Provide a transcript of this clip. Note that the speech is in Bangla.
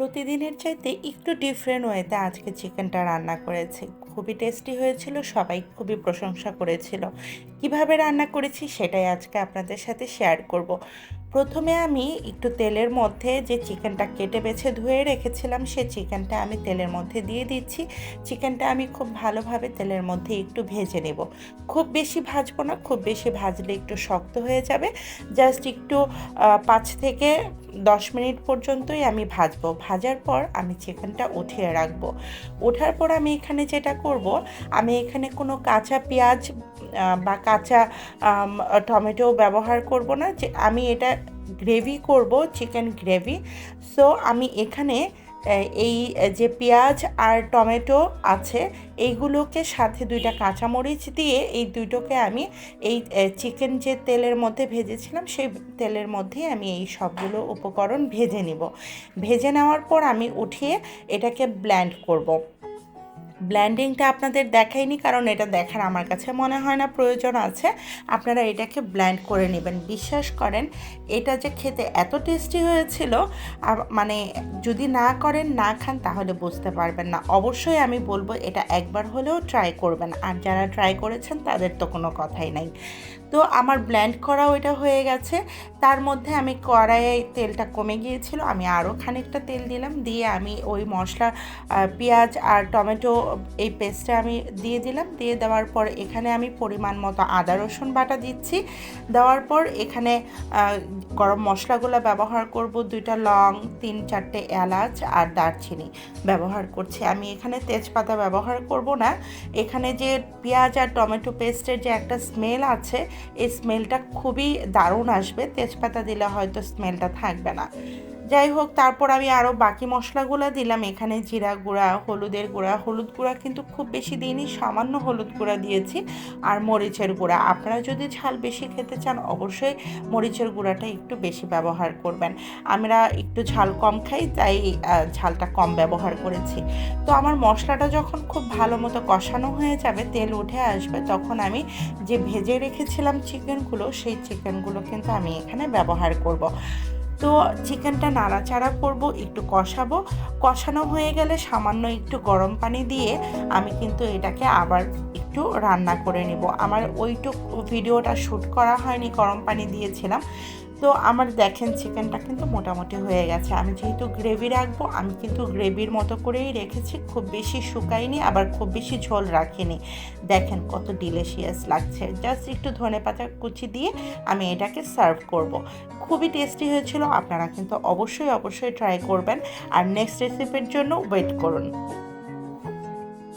প্রতিদিনের চাইতে একটু ডিফারেন্ট ওয়েতে আজকে চিকেনটা রান্না করেছি। খুবই টেস্টি হয়েছিল, সবাই খুবই প্রশংসা করেছিল। কিভাবে রান্না করেছি সেটাই আজকে আপনাদের সাথে শেয়ার করব। প্রথমে আমি একটু তেলের মধ্যে যে চিকেনটা কেটে বেছে ধুয়ে রেখেছিলাম, সে চিকেনটা আমি তেলের মধ্যে দিয়ে দিচ্ছি। চিকেনটা আমি খুব ভালোভাবে তেলের মধ্যে একটু ভেজে নেব। খুব বেশি ভাজবো না, খুব বেশি ভাজলে একটু শক্ত হয়ে যাবে। জাস্ট একটু ৫ থেকে ১০ মিনিট পর্যন্তই আমি ভাজবো। ভাজার পর আমি চিকেনটা উঠিয়ে রাখবো। ওঠার পর আমি এখানে যেটা করব, আমি এখানে কোনো কাঁচা পেঁয়াজ বা কাঁচা টমেটো ব্যবহার করব না। যে আমি এটা গ্রেভি করব, চিকেন গ্রেভি। সো আমি এখানে এই যে পেঁয়াজ আর টমেটো আছে, এইগুলোকে সাথে ২টা কাঁচামরিচ দিয়ে এই দুটোকে আমি এই চিকেন যে তেলের মধ্যে ভেজেছিলাম সেই তেলের মধ্যেই আমি এই সবগুলো উপকরণ ভেজে নিব। ভেজে নেওয়ার পর আমি উঠিয়ে এটাকে ব্লেন্ড করব। ব্লেন্ডিংটা আপনাদের দেখাইনি, কারণ এটা দেখার আমার কাছে মনে হয় না প্রয়োজন আছে। আপনারা এটাকে ব্লেন্ড করে নেবেন। বিশ্বাস করেন, এটা যে খেতে এত টেস্টি হয়েছিল, মানে যদি না করেন, না খান, তাহলে বুঝতে পারবেন না। অবশ্যই আমি বলবো এটা একবার হলেও ট্রাই করবেন। আর যারা ট্রাই করেছেন তাদের তো কোনো কথাই নাই। তো আমার ব্লেন্ড করাও এটা হয়ে গেছে। তার মধ্যে আমি কড়াইয়ে তেলটা কমে গিয়েছিল, আমি আরও খানিকটা তেল দিলাম, দিয়ে আমি ওই মশলা পেঁয়াজ আর টমেটো এই পেস্টটা আমি দিয়ে দিলাম। দিয়ে দেওয়ার পর এখানে আমি পরিমাণ মতো আদা রসুন বাটা দিচ্ছি। দেওয়ার পর এখানে গরম মশলাগুলো ব্যবহার করব। 2টা লং, 3-4টে এলাচ আর দারচিনি ব্যবহার করছি। আমি এখানে তেজপাতা ব্যবহার করব না। এখানে যে পেঁয়াজ আর টমেটো পেস্টের যে একটা স্মেল আছে, এই স্মেলটা খুবই দারুণ আসবে। তেজপাতা দিলে হয়তো স্মেলটা থাকবে না। যাই হোক, তারপর আমি আরও বাকি মশলাগুলো দিলাম। এখানে জিরা গুঁড়া, হলুদের গুঁড়া, হলুদ গুঁড়া কিন্তু খুব বেশি দিইনি, সামান্য হলুদ গুঁড়া দিয়েছি। আর মরিচের গুঁড়া, আপনারা যদি ঝাল বেশি খেতে চান অবশ্যই মরিচের গুঁড়াটা একটু বেশি ব্যবহার করবেন। আমরা একটু ঝাল কম খাই, তাই ঝালটা কম ব্যবহার করেছি। তো আমার মশলাটা যখন খুব ভালো মতো কষানো হয়ে যাবে, তেল উঠে আসবে, তখন আমি যে ভেজে রেখেছিলাম চিকেনগুলো, সেই চিকেনগুলো কিন্তু আমি এখানে ব্যবহার করব। তো চিকেনটা নাড়াচাড়া করব, একটু কষাবো। কষানো হয়ে গেলে সামান্য একটু গরম পানি দিয়ে আমি কিন্তু এটাকে আবার একটু রান্না করে নেব। আমার ওইটুকু ভিডিওটা শ্যুট করা হয়নি, গরম পানি দিয়েছিলাম। তো আমার দেখেন চিকেনটা কিন্তু মোটামুটি হয়ে গেছে। আমি যেহেতু গ্রেভি রাখবো, আমি কিন্তু গ্রেভির মতো করেই রেখেছি, খুব বেশি শুকাইনি, আবার খুব বেশি ঝোল রাখিনি। দেখেন কত ডিলিশিয়াস লাগছে। জাস্ট একটু ধনেপাতা কুচি দিয়ে আমি এটাকে সার্ভ করব। খুবই টেস্টি হয়েছিল। আপনারা কিন্তু অবশ্যই ট্রাই করবেন। আর নেক্সট রেসিপির জন্য ওয়েট করুন।